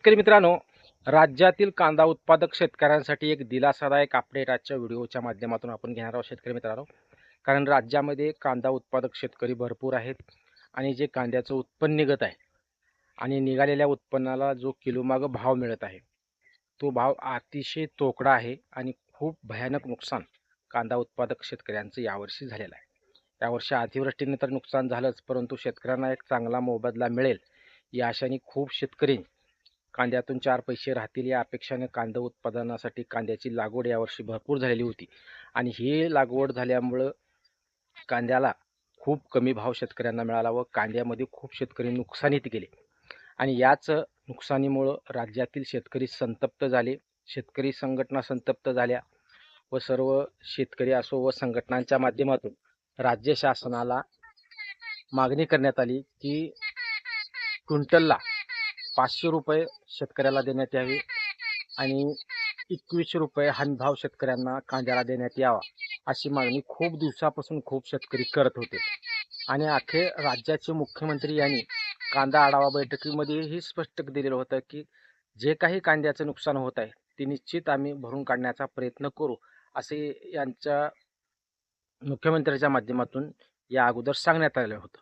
शेतकरी मित्रांनो, राज्यातील कांदा उत्पादक शेतकऱ्यांसाठी एक दिलासादायक अपडेट आजच्या व्हिडिओच्या माध्यमातून आपण घेणार आहोत शेतकरी मित्रांनो. कारण राज्यामध्ये कांदा उत्पादक शेतकरी भरपूर आहेत आणि जे कांद्याचं उत्पन्न निघत आहे आणि निघालेल्या उत्पन्नाला जो किलोमागं भाव मिळत आहे, तो भाव अतिशय तोकडा आहे आणि खूप भयानक नुकसान कांदा उत्पादक शेतकऱ्यांचं यावर्षी झालेलं आहे. यावर्षी अतिवृष्टीने तर नुकसान झालंच, परंतु शेतकऱ्यांना एक चांगला मोबदला मिळेल या आशाने खूप शेतकरी कांद्यातून 4 पैसे राहतील या अपेक्षेने कांदा उत्पादनासाठी कांद्याची लागवड यावर्षी भरपूर झालेली होती आणि ही लागवड झाल्यामुळं कांद्याला खूप कमी भाव शेतकऱ्यांना मिळाला व कांद्यामध्ये खूप शेतकरी नुकसानीत गेले आणि याच नुकसानीमुळं राज्यातील शेतकरी संतप्त झाले. शेतकरी संघटना संतप्त झाल्या व सर्व शेतकरी असो व संघटनांच्या माध्यमातून राज्य शासनाला मागणी करण्यात आली की क्विंटलला 500 रुपये शेतकऱ्याला देण्यात यावे आणि 2100 रुपये हमीभाव शेतकऱ्यांना कांद्याला देण्यात यावा अशी मागणी खूप दिवसापासून खूप शेतकरी करत होते आणि अखेर राज्याचे मुख्यमंत्री यांनी कांदा आढावा बैठकीमध्ये हे स्पष्ट दिलेलं होतं की जे काही कांद्याचं नुकसान होत आहे ते निश्चित आम्ही भरून काढण्याचा प्रयत्न करू असे यांच्या मुख्यमंत्र्यांच्या माध्यमातून या अगोदर सांगण्यात आलं होतं.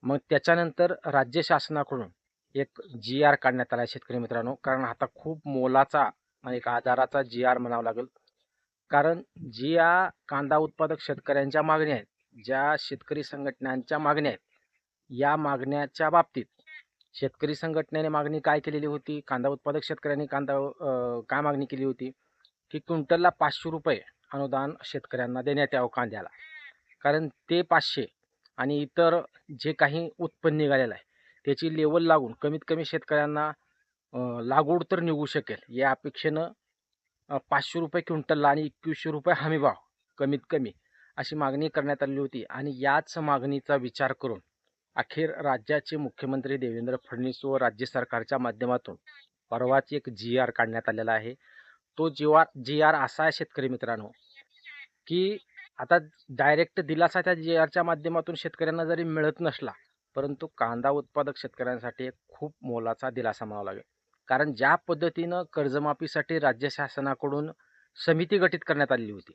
मग त्याच्यानंतर राज्य शासनाकडून एक जी.आर. काढण्यात आला शेतकरी मित्रांनो. कारण आता खूप मोलाचा एक आधाराचा जी.आर. म्हणावा लागेल. कारण ज्या कांदा उत्पादक शेतकऱ्यांच्या मागण्या आहेत, ज्या शेतकरी संघटनांच्या मागण्या आहेत, या मागण्याच्या बाबतीत शेतकरी संघटनेने मागणी काय केलेली होती, कांदा उत्पादक शेतकऱ्यांनी काय मागणी केली होती की क्विंटलला 500 रुपये अनुदान शेतकऱ्यांना देण्यात यावं कांद्याला. कारण ते 500 आणि इतर जे काही उत्पन्न निघालेलं आहे त्याची लेवल लागून कमीत कमी शेतकऱ्यांना लागवड तर निघू शकेल या अपेक्षेनं 500 रुपये क्विंटलला आणि 2100 रुपये हमीभाव कमीत कमी अशी मागणी करण्यात आलेली होती आणि याच मागणीचा विचार करून अखेर राज्याचे मुख्यमंत्री देवेंद्र फडणवीस व राज्य सरकारच्या माध्यमातून परवाच एक जी.आर. काढण्यात आलेला आहे. तो जी.आर. असा आहे शेतकरी मित्रांनो की आता डायरेक्ट दिलासा त्या जी.आर.च्या माध्यमातून शेतकऱ्यांना जरी मिळत नसला, परंतु कांदा उत्पादक शेतकऱ्यांसाठी एक खूप मोलाचा दिलासा म्हणावा लागेल. कारण ज्या पद्धतीनं कर्जमाफीसाठी राज्य शासनाकडून समिती गठीत करण्यात आलेली होती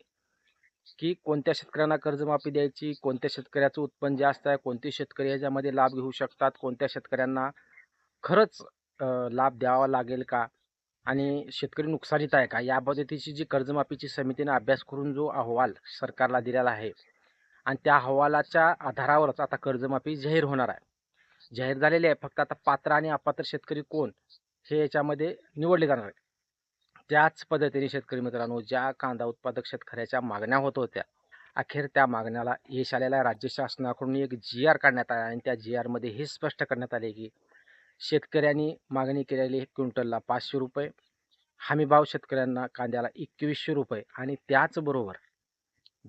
की कोणत्या शेतकऱ्यांना कर्जमाफी द्यायची, कोणत्या शेतकऱ्याचं उत्पन्न जास्त आहे, कोणते शेतकरी याच्यामध्ये लाभ घेऊ शकतात, कोणत्या शेतकऱ्यांना खरंच लाभ द्यावा लागेल का आणि शेतकरी नुकसानीत आहे का, या पद्धतीची जी कर्जमाफीची समितीने अभ्यास करून जो अहवाल सरकारला दिलेला आहे आणि त्या अहवालाच्या आधारावरच आता कर्जमाफी जाहीर होणार आहे. जाहीर झालेली आहे. फक्त आता पात्र आणि अपात्र शेतकरी कोण हे याच्यामध्ये निवडले जाणार आहे. त्याच पद्धतीने शेतकरी मित्रांनो, ज्या कांदा उत्पादक शेतकऱ्याच्या मागण्या होत होत्या, अखेर त्या मागण्याला यश आलेलं आहे. राज्य शासनाकडून एक जी.आर. काढण्यात आला आणि त्या जी.आर.मध्ये हे स्पष्ट करण्यात आले की शेतकऱ्यांनी मागणी केलेली क्विंटलला 500 रुपये, हमीभाव शेतकऱ्यांना कांद्याला 2100 रुपये आणि त्याचबरोबर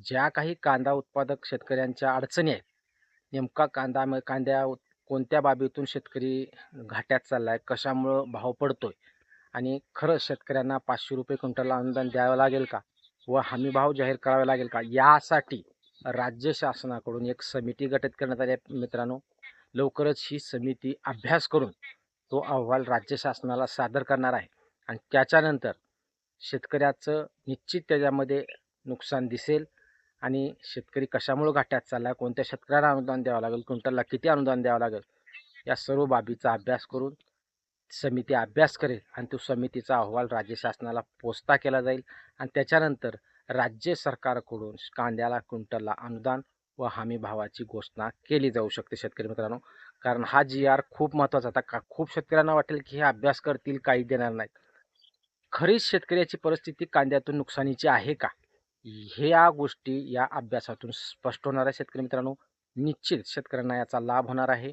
ज्या काही कांदा उत्पादक शेतकऱ्यांच्या अडचणी आहेत, नेमका कांद्या कोणत्या बाबीतून शेतकरी घाट्यात चाललाय, कशामुळं भाव पडतोय आणि खरंच शेतकऱ्यांना 500 रुपये क्विंटलला अनुदान द्यावं लागेल का व हमीभाव जाहीर करावा लागेल का, यासाठी राज्य शासनाकडून एक समिती गठीत करण्यात आली आहे मित्रांनो. लवकरच ही समिती अभ्यास करून तो अहवाल राज्य शासनाला सादर करणार आहे आणि त्याच्यानंतर शेतकऱ्याचं निश्चित त्याच्यामध्ये नुकसान दिसेल आणि शेतकरी कशामुळे घाट्यात चालला, कोणत्या शेतकऱ्याला अनुदान द्यावं लागेल, क्विंटलला किती अनुदान द्यावं लागेल, या सर्व बाबीचा अभ्यास करून समिती अभ्यास करेल आणि तो समितीचा अहवाल राज्य शासनाला पोचता केला जाईल आणि त्याच्यानंतर राज्य सरकारकडून कांद्याला क्विंटलला अनुदान व हमी भावाची घोषणा केली जाऊ शकते शेतकरी मित्रांनो. कारण हा जी.आर. खूप महत्त्वाचा होता. खूप शेतकऱ्यांना वाटेल की हे अभ्यास करतील, काही देणार नाहीत. खरीच शेतकऱ्याची परिस्थिती कांद्यातून नुकसानीची आहे का, ह्या गोष्टी या अभ्यासातून स्पष्ट होणार आहे शेतकरी मित्रांनो. निश्चित शेतकऱ्यांना याचा लाभ होणार आहे.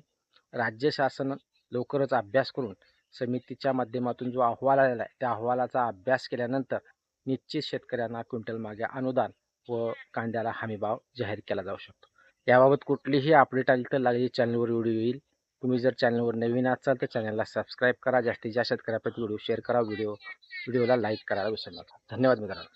राज्य शासन लवकरच अभ्यास करून समितीच्या माध्यमातून जो अहवाल आलेला आहे त्या अहवालाचा अभ्यास केल्यानंतर निश्चित शेतकऱ्यांना क्विंटल मागे अनुदान व कांद्याला हमीभाव जाहीर केला जाऊ शकतो. याबाबत कुठलीही अपडेट आली तर लागली चॅनलवर व्हिडिओ येईल. तुम्ही जर चॅनलवर नवीन असाल तर चॅनलला सबस्क्राईब करा. जास्तीत जास्त शेतकऱ्यापर्यंत व्हिडिओ शेअर करा. व्हिडिओला लाईक करायला विसरू नका. धन्यवाद मित्रांनो.